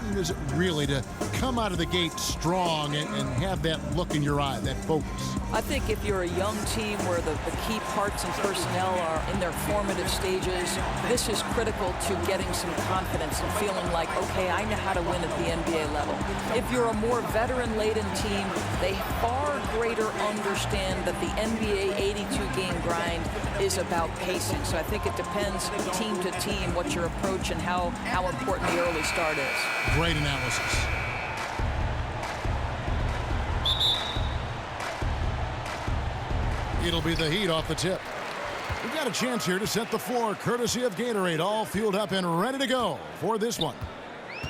important is it really to come out of the gate strong and have that look in your eye, that focus? I think if you're a young team where the key parts and personnel are in their formative stages, this is critical to getting some confidence and feeling like, okay, I know how to win at the NBA level. If you're a more veteran-laden team, they far greater understand that the NBA 82-game grind is about pacing. So I think it depends team to team what your approach and how important the early start is. Great analysis. It'll be the Heat off the tip. We've got a chance here to set the floor, courtesy of Gatorade, all fueled up and ready to go for this one.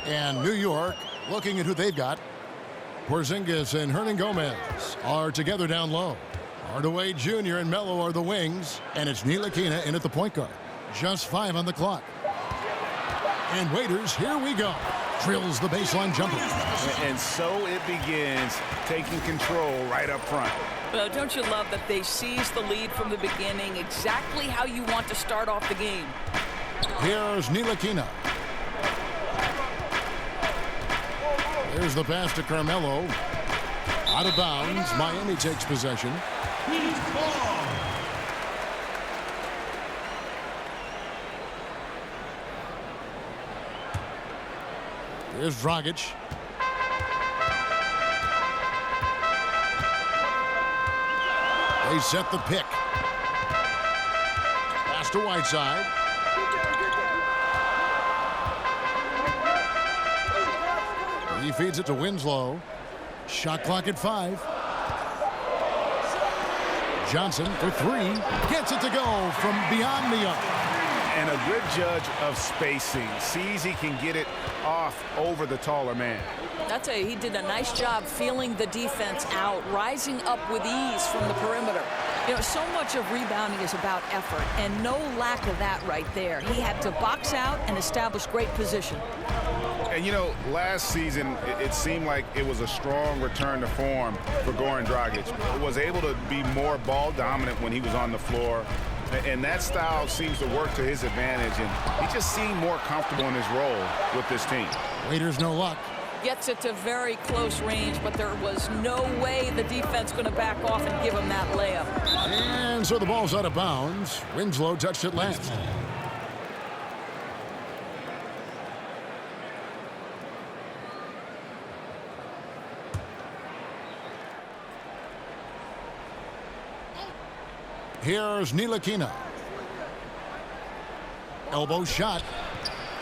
And New York, looking at who they've got. Porzingis and Hernangomez are together down low. Hardaway Jr. and Melo are the wings, and it's Ntilikina in at the point guard. Just 5 on the clock. And Waiters, here we go. Drills the baseline jumper. And so it begins, taking control right up front. Well, don't you love that they seized the lead from the beginning, exactly how you want to start off the game. Here's Ntilikina. There's the pass to Carmelo. Out of bounds. Miami takes possession. Here's Dragic. They set the pick. Pass to Whiteside. He feeds it to Winslow. Shot clock at 5. Johnson for 3. Gets it to go from beyond the arc. And a good judge of spacing. Sees he can get it off over the taller man. I'll tell you, he did a nice job feeling the defense out, rising up with ease from the perimeter. You know, so much of rebounding is about effort, and no lack of that right there. He had to box out and establish great position. And, you know, last season, it seemed like it was a strong return to form for Goran Dragic. Was able to be more ball dominant when he was on the floor. And that style seems to work to his advantage. And he just seemed more comfortable in his role with this team. Waiters no luck. Gets it to very close range, but there was no way the defense going to back off and give him that layup. And so the ball's out of bounds. Winslow touched it last. Here's Ntilikina. Elbow shot.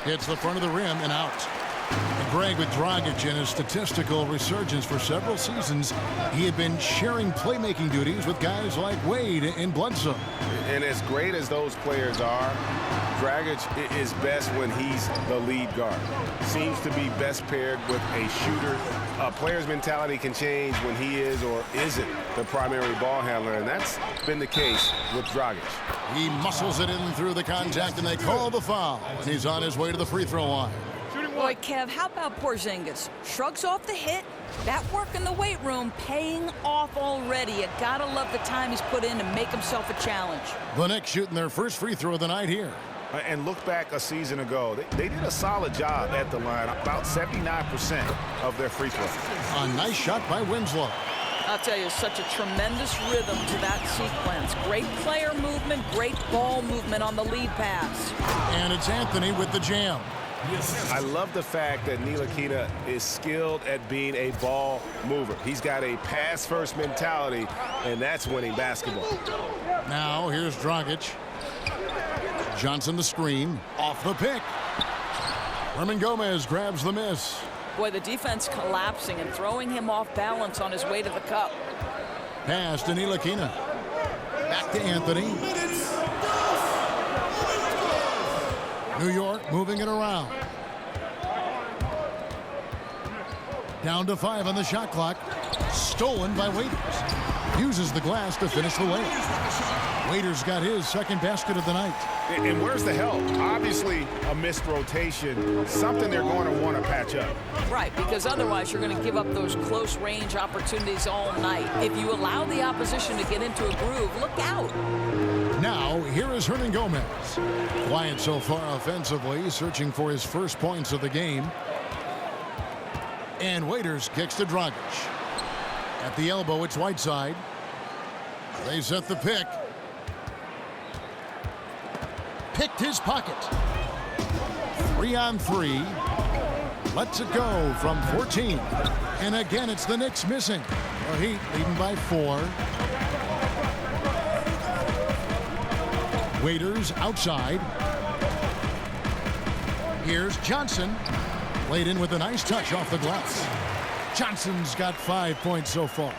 Hits the front of the rim and out. And Greg, with Dragic in his statistical resurgence for several seasons, he had been sharing playmaking duties with guys like Wade and Bledsoe. And as great as those players are, Dragic is best when he's the lead guard. Seems to be best paired with a shooter. A player's mentality can change when he is or isn't the primary ball handler, and that's been the case with Dragic. He muscles it in through the contact, and they call the foul. And he's on his way to the free throw line. Boy, Kev, how about Porzingis? Shrugs off the hit. That work in the weight room paying off already. You gotta love the time he's put in to make himself a challenge. The Knicks shooting their first free throw of the night here. And look back a season ago, they did a solid job at the line, about 79% of their free throws. A nice shot by Winslow. I'll tell you, such a tremendous rhythm to that sequence. Great player movement, great ball movement on the lead pass. And it's Anthony with the jam. I love the fact that Ntilikina is skilled at being a ball mover. He's got a pass-first mentality, and that's winning basketball. Now here's Dragic. Johnson the screen. Off the pick. Hernangomez grabs the miss. Boy, the defense collapsing and throwing him off balance on his way to the cup. Pass to Ntilikina. Back to Anthony. New York moving it around. Down to 5 on the shot clock. Stolen by Waiters. Uses the glass to finish the layup. Waiters got his second basket of the night. And where's the help? Obviously, a missed rotation, something they're going to want to patch up. Right, because otherwise you're going to give up those close-range opportunities all night. If you allow the opposition to get into a groove, look out. Now, here is Hernangomez. Quiet so far offensively, searching for his first points of the game. And Waiters kicks to Dragic. At the elbow, it's Whiteside. They set the pick. Picked his pocket. 3-on-3. Lets it go from 14. And again, it's the Knicks missing. The Heat leading by 4. Waiters outside. Here's Johnson. Laid in with a nice touch off the glass. Johnson's got 5 points so far.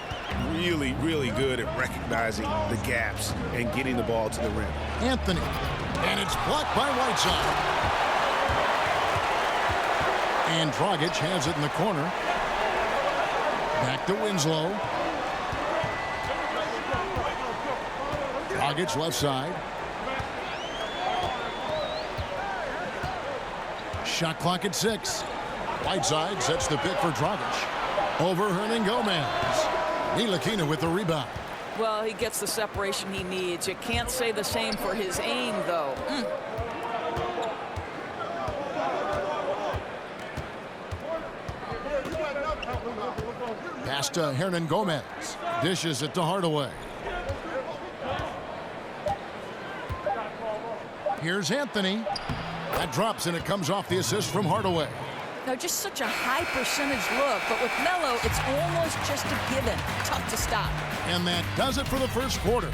Really, really good at recognizing the gaps and getting the ball to the rim. Anthony. And it's blocked by Whiteside. And Dragic has it in the corner. Back to Winslow. Dragic left side. Shot clock at 6. Whiteside sets the pick for Dragic. Over Hernangomez. Ntilikina with the rebound. Well, he gets the separation he needs. You can't say the same for his aim, though. Pass to Hernangomez. Dishes it to Hardaway. Here's Anthony. That drops, and it comes off the assist from Hardaway. Now, just such a high percentage look, but with Melo, it's almost just a given. Tough to stop. And that does it for the first quarter.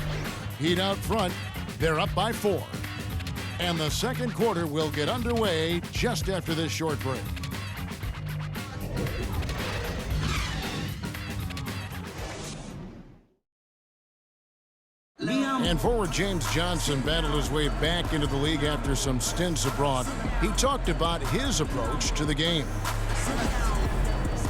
Heat out front. They're up by 4. And the second quarter will get underway just after this short break. And forward James Johnson battled his way back into the league after some stints abroad. He talked about his approach to the game.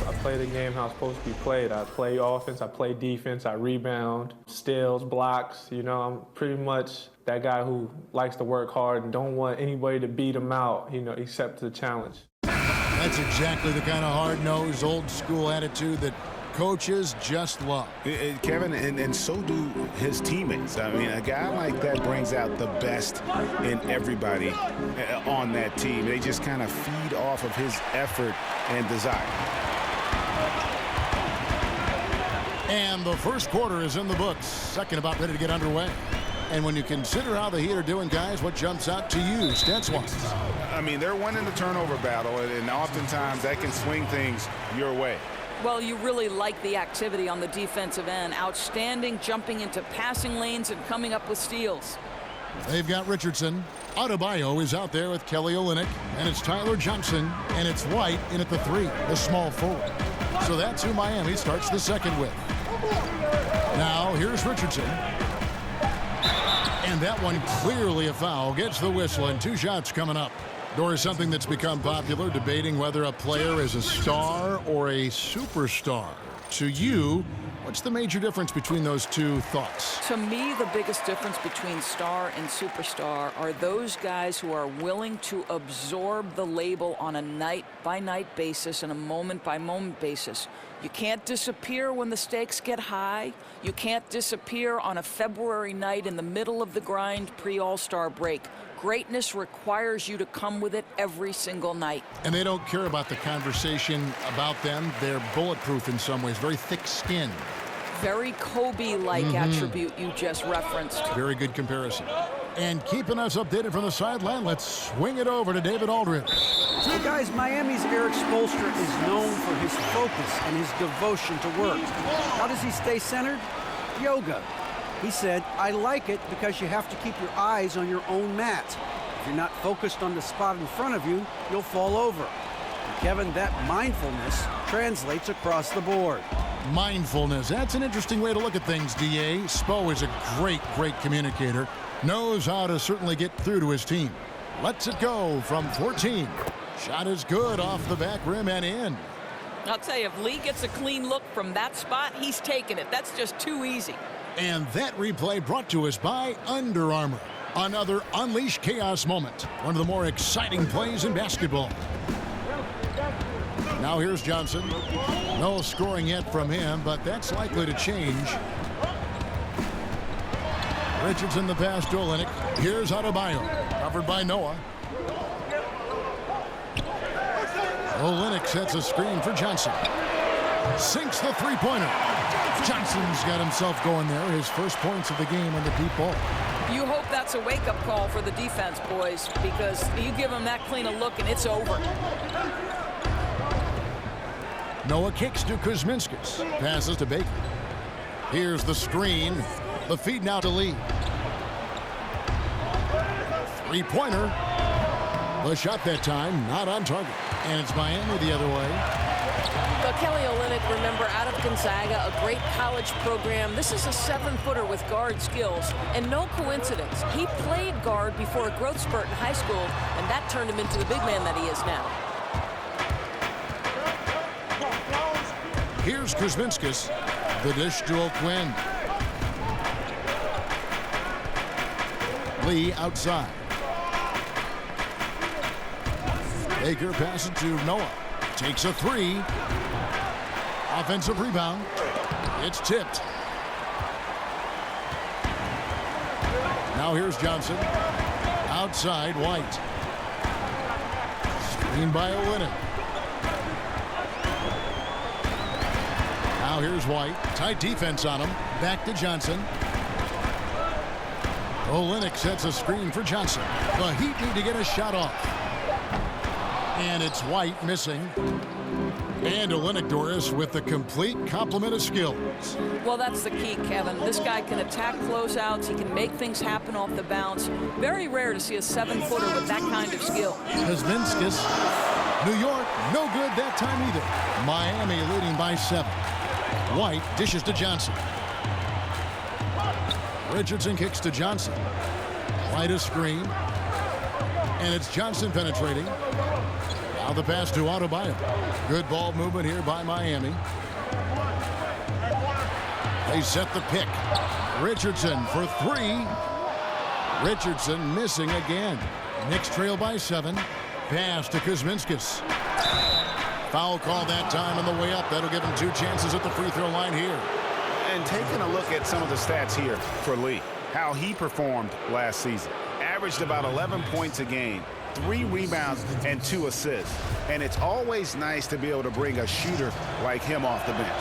I play the game how it's supposed to be played. I play offense, I play defense, I rebound, steals, blocks. You know, I'm pretty much that guy who likes to work hard and don't want anybody to beat him out, you know, except the challenge. That's exactly the kind of hard-nosed, old-school attitude that coaches just love. Kevin, and so do his teammates. I mean, a guy like that brings out the best in everybody on that team. They just kind of feed off of his effort and desire. And the first quarter is in the books. Second about ready to get underway. And when you consider how the Heat are doing, guys, what jumps out to you, stats-wise? I mean, they're winning the turnover battle, and oftentimes that can swing things your way. Well, you really like the activity on the defensive end. Outstanding jumping into passing lanes and coming up with steals. They've got Richardson. Adebayo is out there with Kelly Olynyk. And it's Tyler Johnson. And it's White in at the 3, the small forward. So that's who Miami starts the second with. Now, here's Richardson. And that one clearly a foul. Gets the whistle, and 2 shots coming up. Or something that's become popular, debating whether a player is a star or a superstar. To you, what's the major difference between those two thoughts? To me, the biggest difference between star and superstar are those guys who are willing to absorb the label on a night-by-night basis and a moment-by-moment basis. You can't disappear when the stakes get high. You can't disappear on a February night in the middle of the grind pre-All-Star break. Greatness requires you to come with it every single night. And they don't care about the conversation about them. They're bulletproof in some ways, very thick-skinned. Very Kobe-like attribute you just referenced. Very good comparison. And keeping us updated from the sideline, let's swing it over to David Aldridge. So guys, Miami's Eric Spoelstra is known for his focus and his devotion to work. How does he stay centered? Yoga. He said, I like it because you have to keep your eyes on your own mat. If you're not focused on the spot in front of you, you'll fall over. And Kevin, that mindfulness translates across the board. Mindfulness. That's an interesting way to look at things, D.A. Spo is a great communicator. Knows how to certainly get through to his team. Lets it go from 14. Shot is good off the back rim and in. I'll tell you, if Lee gets a clean look from that spot, he's taking it. That's just too easy. And that replay brought to us by Under Armour. Another Unleash Chaos moment. One of the more exciting plays in basketball. Now here's Johnson. No scoring yet from him, but that's likely to change. Richardson the pass to Olynyk. Here's Adebayo. Covered by Noah. Olynyk sets a screen for Johnson. Sinks the three-pointer. Johnson's got himself going there. His first points of the game on the deep ball. You hope that's a wake-up call for the defense, boys, because you give them that clean a look and it's over. Noah kicks to Kuzminskis. Passes to Baker. Here's the screen. The feed now to Lee. Three-pointer. The shot that time, not on target. And it's Miami the other way. But Kelly Olynyk, remember, out of Gonzaga, a great college program. This is a 7-footer with guard skills. And no coincidence, he played guard before a growth spurt in high school, and that turned him into the big man that he is now. Here's Kuzminskis. The dish to O'Quinn. Lee outside. Baker passes to Noah. Takes a three. Offensive rebound. It's tipped. Now here's Johnson. Outside, White. Screen by Olynyk. Now here's White. Tight defense on him. Back to Johnson. Olynyk sets a screen for Johnson. The Heat need to get a shot off. And it's White missing. And Olynyk, Doris, with the complete complement of skills. Well, that's the key, Kevin. This guy can attack closeouts. He can make things happen off the bounce. Very rare to see a 7-footer with that kind of skill. Kuzminskis. New York, no good that time either. Miami leading by 7. White dishes to Johnson. Richardson kicks to Johnson. White a screen. And it's Johnson penetrating. Now the pass to Adebayo. Good ball movement here by Miami. They set the pick. Richardson for three. Richardson missing again. Knicks trail by 7. Pass to Kuzminskis. Foul call that time on the way up. That'll give him 2 chances at the free throw line here. And taking a look at some of the stats here for Lee, how he performed last season. Averaged about 11 points a game, 3 rebounds and 2 assists. And it's always nice to be able to bring a shooter like him off the bench.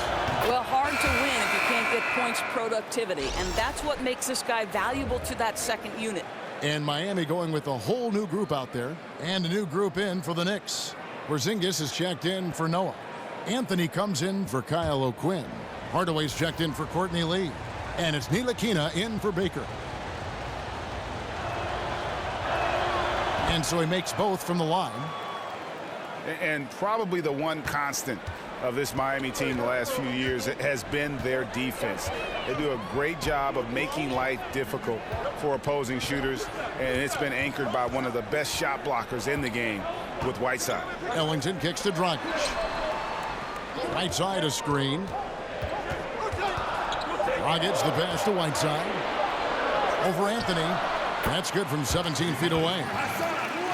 Well, hard to win if you can't get points productivity, and that's what makes this guy valuable to that second unit. And Miami going with a whole new group out there, and a new group in for the Knicks. Porzingis is checked in for Noah. Anthony comes in for Kyle O'Quinn. Hardaway's checked in for Courtney Lee. And it's Ntilikina in for Baker. And so he makes both from the line. And probably the one constant of this Miami team the last few years has been their defense. They do a great job of making life difficult for opposing shooters, and it's been anchored by one of the best shot blockers in the game with Whiteside. Ellington kicks to Dragic. Right side a screen. Dragic the pass to Whiteside. Over Anthony. That's good from 17 feet away.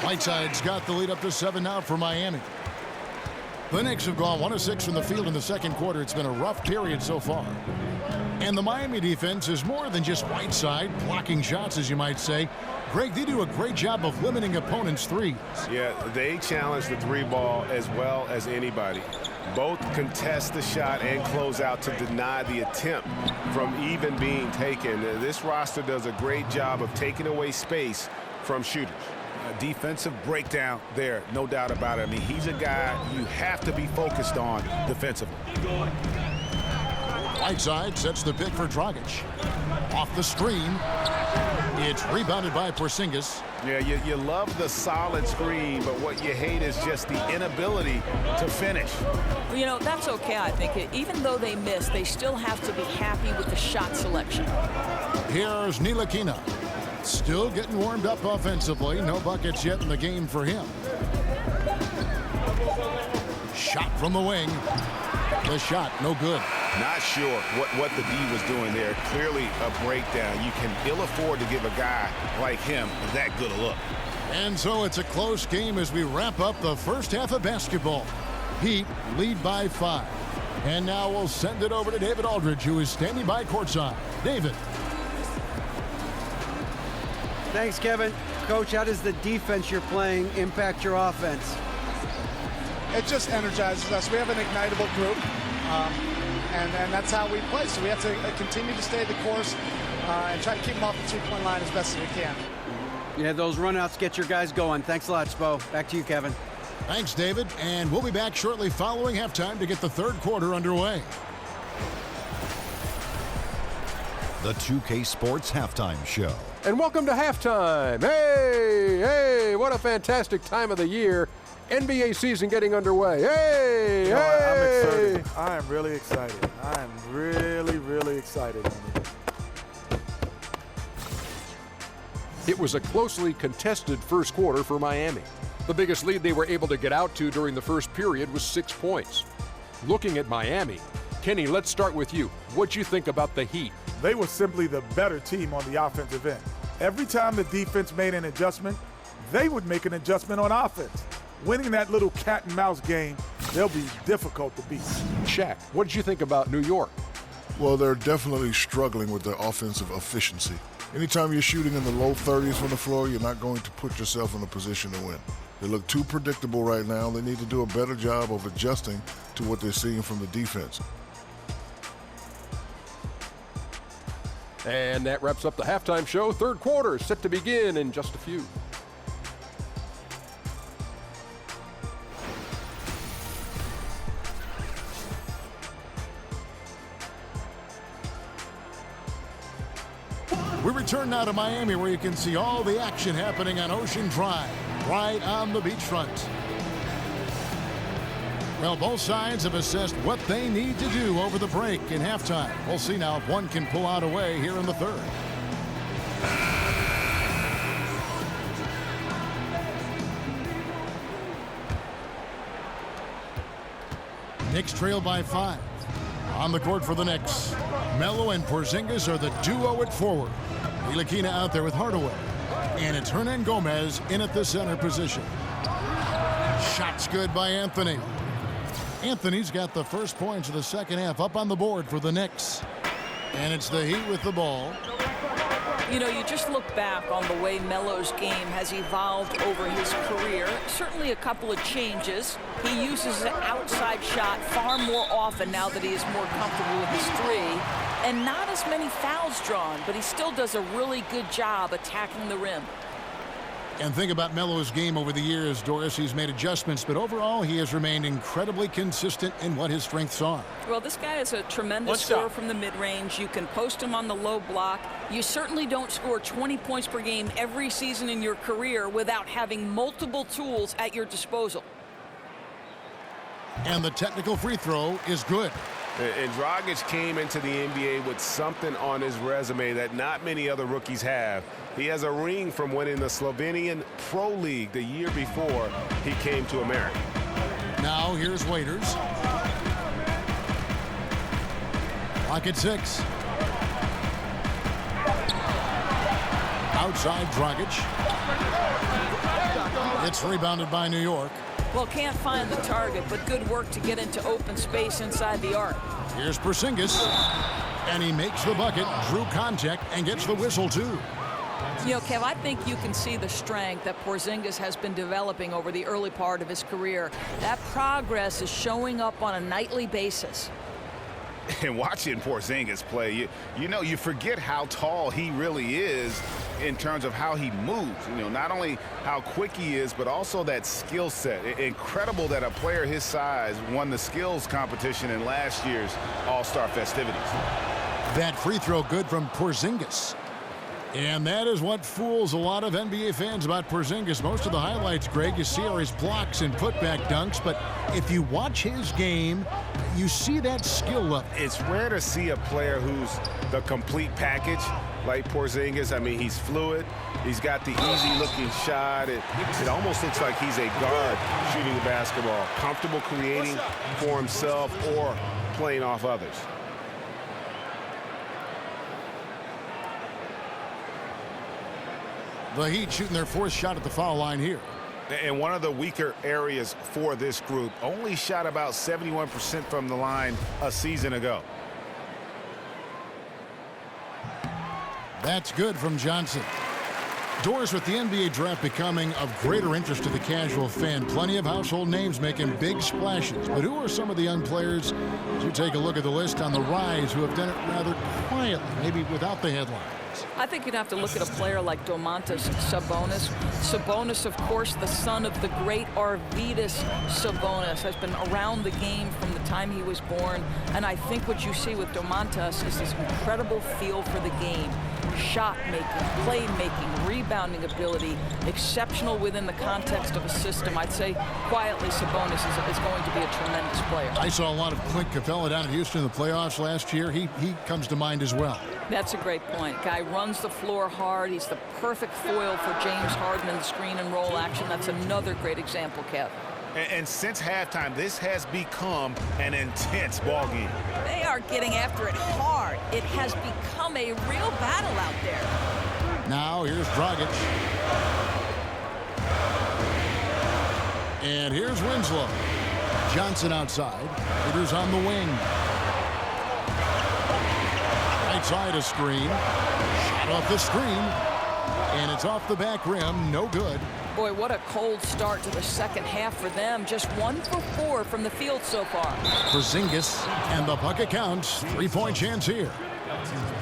Whiteside's got the lead up to 7 now for Miami. The Knicks have gone 1 of 6 from the field in the second quarter. It's been a rough period so far. And the Miami defense is more than just Whiteside blocking shots, as you might say. Greg, they do a great job of limiting opponents' threes. Yeah, they challenge the 3-ball as well as anybody. Both contest the shot and close out to deny the attempt from even being taken. This roster does a great job of taking away space from shooters. A defensive breakdown there, no doubt about it. I mean, he's a guy you have to be focused on defensively. Whiteside sets the pick for Dragic. Off the screen. It's rebounded by Porzingis. Yeah, you love the solid screen, but what you hate is just the inability to finish. You know, that's okay, I think. Even though they miss, they still have to be happy with the shot selection. Here's Ntilikina. Still getting warmed up offensively. No buckets yet in the game for him. Shot from the wing. The shot, no good. Not sure what the D was doing there. Clearly a breakdown. You can ill afford to give a guy like him that good a look. And so it's a close game as we wrap up the first half of basketball. Heat lead by 5. And now we'll send it over to David Aldridge, who is standing by courtside. David. Thanks, Kevin. Coach, how does the defense you're playing impact your offense? it just energizes us. We have an ignitable group, and that's how we play. So we have to continue to stay the course and try to keep them off the three-point line as best as we can. Yeah, those runouts get your guys going. Thanks a lot, Spo. Back to you, Kevin. Thanks, David. And we'll be back shortly following halftime to get the third quarter underway. The 2K Sports Halftime Show. And welcome to halftime. Hey, what a fantastic time of the year. NBA season getting underway. Hey. I'm excited. I am really excited. I am really excited. It was a closely contested first quarter for Miami. The biggest lead they were able to get out to during the first period was 6 points. Looking at Miami, Kenny, let's start with you. What'd you think about the Heat? They were simply the better team on the offensive end. Every time the defense made an adjustment, they would make an adjustment on offense. Winning that little cat and mouse game, they'll be difficult to beat. Shaq, what did you think about New York? Well, they're definitely struggling with their offensive efficiency. Anytime you're shooting in the low 30s from the floor, you're not going to put yourself in a position to win. They look too predictable right now. They need to do a better job of adjusting to what they're seeing from the defense. And that wraps up the halftime show. Third quarter is set to begin in just a few. We return now to Miami, where you can see all the action happening on Ocean Drive, right on the beachfront. Well, both sides have assessed what they need to do over the break in halftime. We'll see now if one can pull out a way here in the third. Knicks trail by 5. On the court for the Knicks, Melo and Porzingis are the duo at forward. Ntilikina out there with Hardaway. And it's Hernan Gomez in at the center position. Shots good by Anthony. Anthony's got the first points of the second half up on the board for the Knicks. And it's the Heat with the ball. You know, you just look back on the way Melo's game has evolved over his career. Certainly a couple of changes. He uses an outside shot far more often now that he is more comfortable with his three. And not as many fouls drawn, but he still does a really good job attacking the rim. And think about Melo's game over the years, Doris. He's made adjustments, but overall he has remained incredibly consistent in what his strengths are. Well, this guy is a tremendous scorer from the mid-range. You can post him on the low block. You certainly don't score 20 points per game every season in your career without having multiple tools at your disposal. And the technical free throw is good. And Dragic came into the NBA with something on his resume that not many other rookies have. He has a ring from winning the Slovenian Pro League the year before he came to America. Now here's Waiters. Clock at 6. Outside Dragic. It's rebounded by New York. Well, can't find the target, but good work to get into open space inside the arc. Here's Porzingis, and he makes the bucket, drew contact, and gets the whistle, too. You know, Kev, I think you can see the strength that Porzingis has been developing over the early part of his career. That progress is showing up on a nightly basis. And watching Porzingis play, you forget how tall he really is in terms of how he moves. You know, not only how quick he is, but also that skill set. Incredible that a player his size won the skills competition in last year's All-Star festivities. That free throw good from Porzingis. And that is what fools a lot of NBA fans about Porzingis. Most of the highlights, Greg, you see are his blocks and putback dunks. But if you watch his game, you see that skill level. It's rare to see a player who's the complete package like Porzingis. I mean, he's fluid. He's got the easy-looking shot. It almost looks like he's a guard shooting the basketball, comfortable creating for himself or playing off others. The Heat shooting their fourth shot at the foul line here. And one of the weaker areas for this group, only shot about 71% from the line a season ago. That's good from Johnson. Doris, with the NBA draft becoming of greater interest to the casual fan, plenty of household names making big splashes. But who are some of the young players, as you take a look at the list, on the rise who have done it rather quietly, maybe without the headlines? I think you'd have to look at a player like Domantas Sabonis. Sabonis, of course, the son of the great Arvydas Sabonis, has been around the game from the time he was born. And I think what you see with Domantas is this incredible feel for the game. Shot making, play making, rebounding ability, exceptional within the context of a system. I'd say quietly Sabonis is going to be a tremendous player. I saw a lot of Clint Capella down at Houston in the playoffs last year. He comes to mind as well. That's a great point. Guy runs the floor hard. He's the perfect foil for James Harden in the screen and roll action. That's another great example, Kev. And since halftime, this has become an intense ball game. They are getting after it hard. It has become a real battle out there. Now here's Dragic. And here's Winslow. Johnson outside. Peters on the wing. Right side a screen. Shot off the screen. And it's off the back rim. No good. Boy, what a cold start to the second half for them. Just 1 for 4 from the field so far. Porzingis, and the bucket counts. 3-point chance here.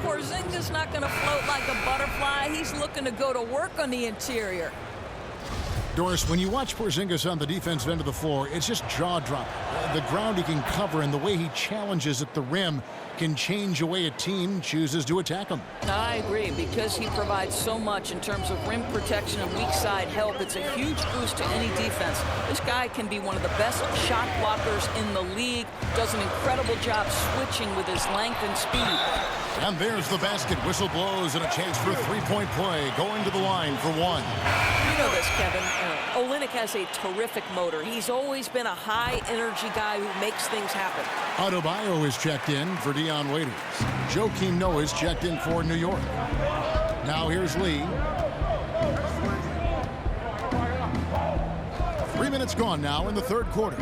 Porzingis not going to float like a butterfly. He's looking to go to work on the interior. Doris, when you watch Porzingis on the defensive end of the floor, it's just jaw-dropping. The ground he can cover and the way he challenges at the rim can change the way a team chooses to attack him. I agree, because he provides so much in terms of rim protection and weak side help. It's a huge boost to any defense. This guy can be one of the best shot blockers in the league. Does an incredible job switching with his length and speed. And there's the basket. Whistle blows and a chance for a three-point play. Going to the line for one. You know this, Kevin. Olynyk has a terrific motor. He's always been a high-energy guy who makes things happen. Adebayo is checked in for Dion Waiters. Joakim Noah is checked in for New York. Now here's Lee. 3 minutes gone now in the third quarter.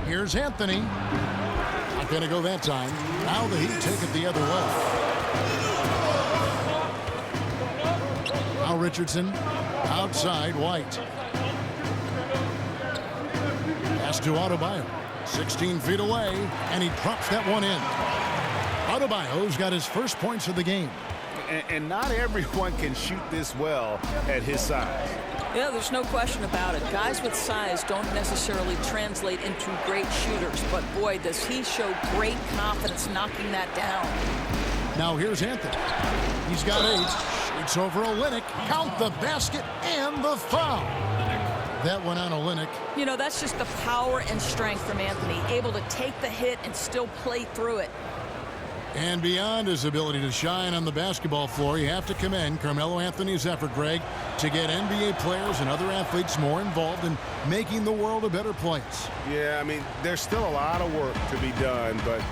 Here's Anthony. Not going to go that time. Now the Heat take it the other way. Now Richardson. Outside White. Pass to Adebayo. 16 feet away, and he drops that one in. Adebayo's got his first points of the game. And not everyone can shoot this well at his size. Yeah, there's no question about it. Guys with size don't necessarily translate into great shooters, but boy, does he show great confidence knocking that down. Now here's Anthony. He's got 8. Shoots over Olynyk. Count the basket and the foul. That one on Olynyk. You know, that's just the power and strength from Anthony, able to take the hit and still play through it. And beyond his ability to shine on the basketball floor, you have to commend Carmelo Anthony's effort, Greg, to get NBA players and other athletes more involved in making the world a better place. Yeah, I mean, there's still a lot of work to be done, but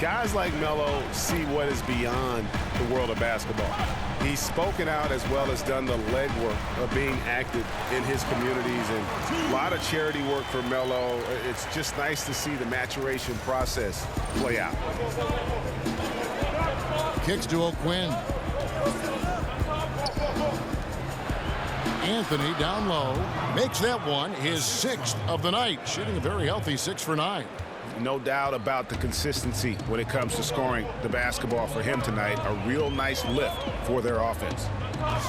guys like Melo see what is beyond the world of basketball. He's spoken out as well as done the legwork of being active in his communities, and a lot of charity work for Melo. It's just nice to see the maturation process play out. Kicks to O'Quinn. Anthony down low. Makes that one his 6th of the night. Shooting a very healthy 6 for 9. No doubt about the consistency when it comes to scoring the basketball for him tonight. A real nice lift for their offense.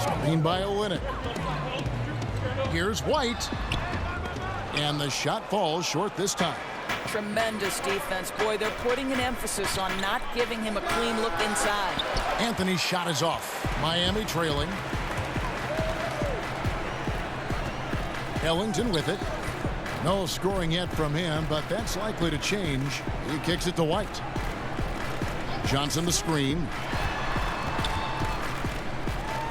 Screen by Olynyk. Here's White. And the shot falls short this time. Tremendous defense. Boy, they're putting an emphasis on not giving him a clean look inside. Anthony's shot is off. Miami trailing. Ellington with it. No scoring yet from him, but that's likely to change. He kicks it to White. Johnson the screen.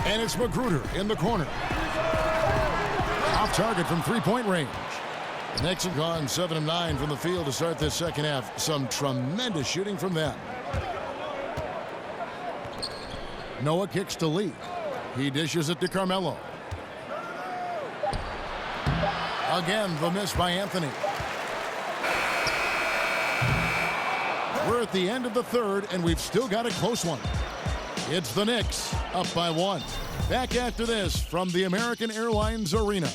And it's Magruder in the corner. Off target from three-point range. The Knicks have gone 7 of 9 from the field to start this second half. Some tremendous shooting from them. Noah kicks to Lee. He dishes it to Carmelo. Again, the miss by Anthony. We're at the end of the third, and we've still got a close one. It's the Knicks up by 1. Back after this from the American Airlines Arena.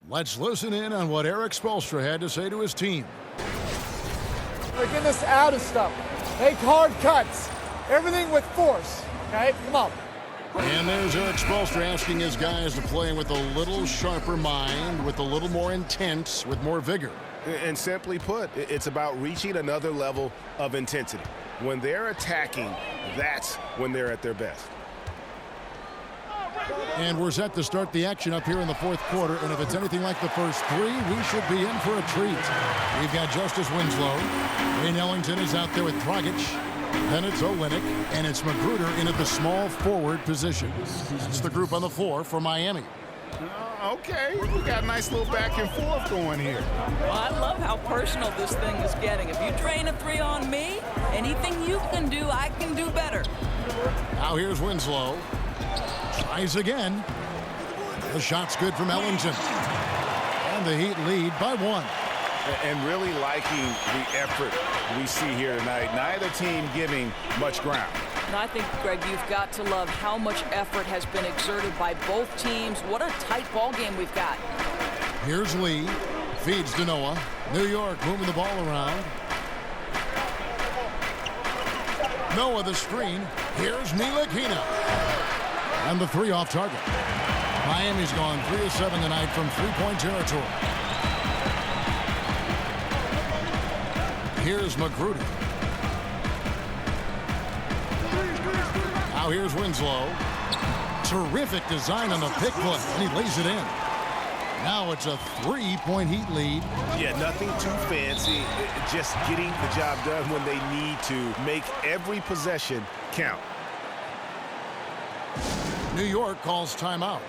Let's listen in on what Eric Spoelstra had to say to his team. We're getting us out of stuff. Make hard cuts. Everything with force. Okay? Come on. And there's Eric Spoelstra asking his guys to play with a little sharper mind, with a little more intense, with more vigor. And simply put, it's about reaching another level of intensity. When they're attacking, that's when they're at their best. And we're set to start the action up here in the fourth quarter, and if it's anything like the first three, we should be in for a treat. We've got Justice Winslow. Wayne Ellington is out there with Dragic. Then it's Olynyk, and it's Magruder in at the small forward position. That's the group on the floor for Miami. Okay, we got a nice little back and forth going here. Well, I love how personal this thing is getting. If you drain a three on me, anything you can do, I can do better. Now here's Winslow. Tries again. The shot's good from Ellington. And the Heat lead by 1. And really liking the effort we see here tonight. Neither team giving much ground. And I think, Greg, you've got to love how much effort has been exerted by both teams. What a tight ball game we've got. Here's Lee. Feeds to Noah. New York moving the ball around. Noah the screen. Here's Ntilikina. And the three off target. Miami's gone 3 of 7 tonight from three-point territory. Here's Magruder. Now here's Winslow. Terrific design on the pick play, and he lays it in. Now it's a 3-point Heat lead. Yeah, nothing too fancy. Just getting the job done when they need to. Make every possession count. New York calls timeout.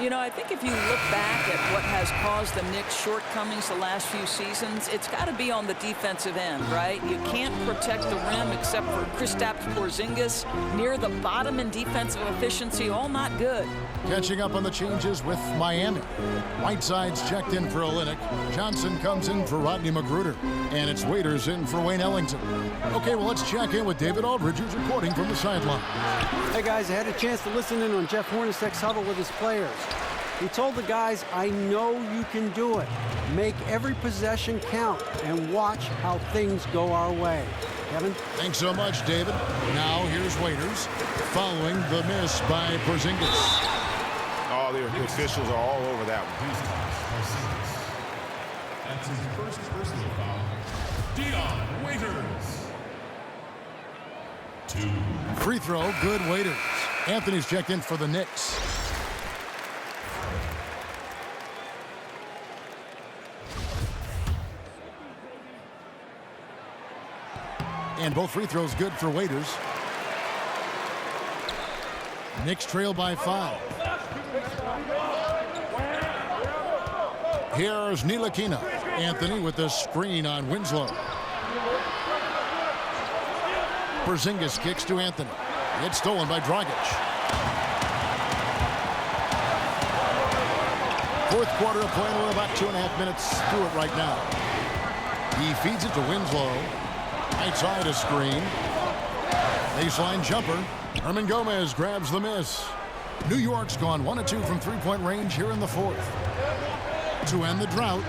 You know, I think if you look back at what has caused the Knicks' shortcomings the last few seasons, it's got to be on the defensive end, right? You can't protect the rim except for Kristaps Porzingis. Near the bottom in defensive efficiency, all not good. Catching up on the changes with Miami. Whiteside's checked in for Olynyk. Johnson comes in for Rodney Magruder. And it's Waiters in for Wayne Ellington. Okay, well, let's check in with David Aldridge, who's reporting from the sideline. Hey, guys, I had a chance to listen in on Jeff Hornacek's huddle with his players. He told the guys, I know you can do it. Make every possession count and watch how things go our way. Kevin? Thanks so much, David. Now here's Waiters following the miss by Porzingis. Oh, the officials are all over that one. That's his first personal foul. Dion Waiters. 2. Free throw, good Waiters. Anthony's checked in for the Knicks. And both free throws good for Waiters. Knicks trail by 5. Here's Ntilikina. Anthony with the screen on Winslow. Porzingis kicks to Anthony. It's stolen by Dragic. Fourth quarter of play. We're about 2.5 minutes through it right now. He feeds it to Winslow. Right side a screen. Baseline jumper. Herman Gomez grabs the miss. New York's gone 1 of 2 from three-point range here in the fourth. To end the drought.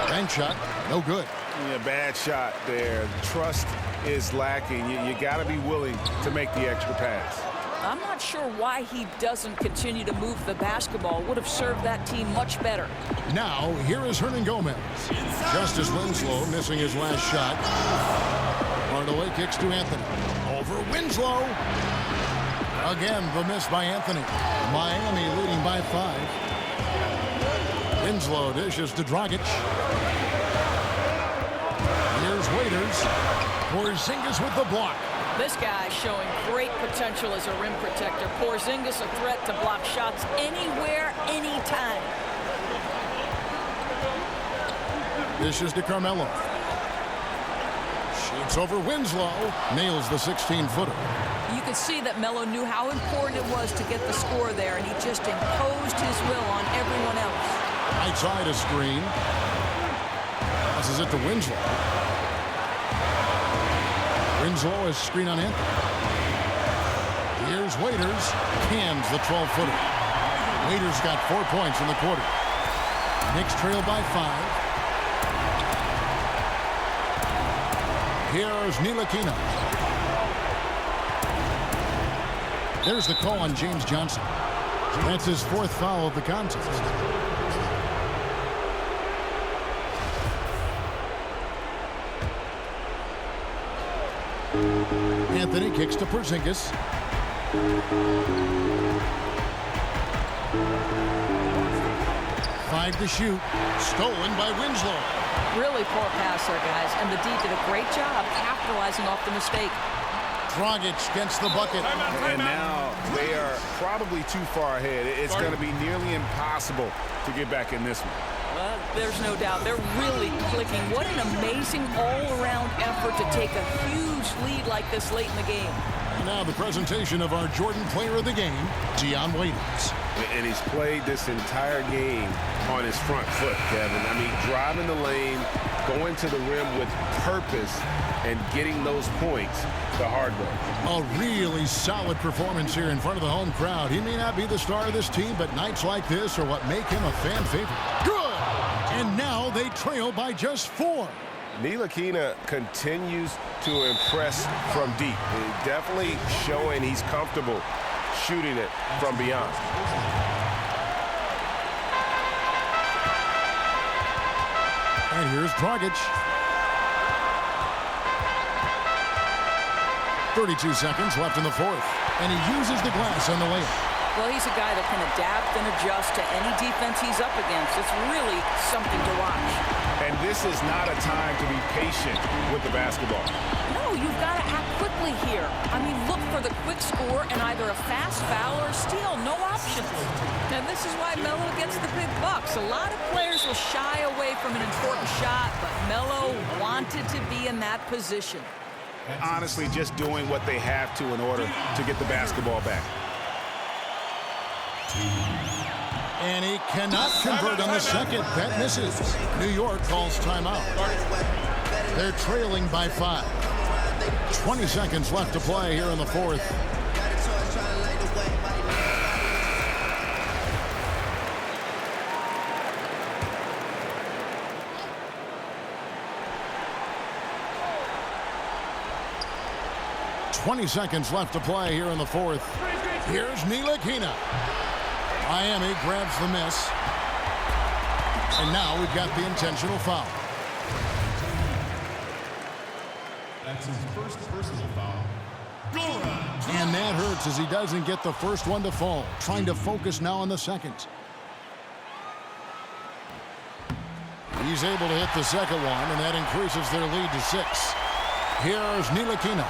Bank shot, no good. Yeah, bad shot there. Trust is lacking. You got to be willing to make the extra pass. I'm not sure why he doesn't continue to move the basketball. Would have served that team much better. Now, here is Hernan Gomez. Justice Winslow missing his last shot. Hardaway kicks to Anthony. Over Winslow. Again, the miss by Anthony. Miami leading by 5. Winslow dishes to Dragic. Here's Waiters. Porzingis with the block. This guy's showing great potential as a rim protector. Porzingis a threat to block shots anywhere, anytime. Dishes to Carmelo. Shoots over Winslow. Nails the 16-footer. You could see that Melo knew how important it was to get the score there, and he just imposed his will on everyone else. Right side a screen. Passes it to Winslow. Winslow is screen on Anthony. Here's Waiters. Cans the 12-footer. Waiters got 4 points in the quarter. Knicks trail by 5. Here's Ntilikina. There's the call on James Johnson. That's his 4th foul of the contest. Anthony kicks to Porzingis. 5 to shoot. Stolen by Winslow. Really poor pass there, guys. And the D did a great job capitalizing off the mistake. Dragic gets the bucket. And now they are probably too far ahead. It's going to be nearly impossible to get back in this one. Well, there's no doubt. They're really clicking. What an amazing all-around effort to take a huge lead like this late in the game. And now the presentation of our Jordan Player of the Game, Dion Waiters. And he's played this entire game on his front foot, Kevin. I mean, driving the lane, going to the rim with purpose, and getting those points the hard way. A really solid performance here in front of the home crowd. He may not be the star of this team, but nights like this are what make him a fan favorite. Good! And now they trail by just 4. Ntilikina continues to impress from deep. He's definitely showing he's comfortable shooting it from beyond. And here's Dragic. 32 seconds left in the 4th. And he uses the glass on the layup. Well, he's a guy that can adapt and adjust to any defense he's up against. It's really something to watch. And this is not a time to be patient with the basketball. No, you've got to act quickly here. I mean, look for the quick score and either a fast foul or a steal. No options. And this is why Melo gets the big bucks. A lot of players will shy away from an important shot, but Melo wanted to be in that position. Honestly, just doing what they have to in order to get the basketball back. And he cannot convert on the second. That misses. New York calls timeout. They're trailing by 5. 20 seconds left to play here in the 4th. .20 seconds left to play here in the 4th. Here's Ntilikina. Miami grabs the miss. And now we've got the intentional foul. That's his first personal foul. And that hurts as he doesn't get the first one to fall. Trying to focus now on the second. He's able to hit the second one, and that increases their lead to 6. Here's Ntilikina.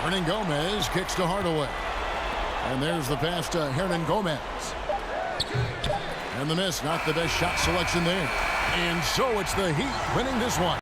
Hernangomez kicks to Hardaway. And there's the pass to Hernangomez. And the miss, not the best shot selection there. And so it's the Heat winning this one.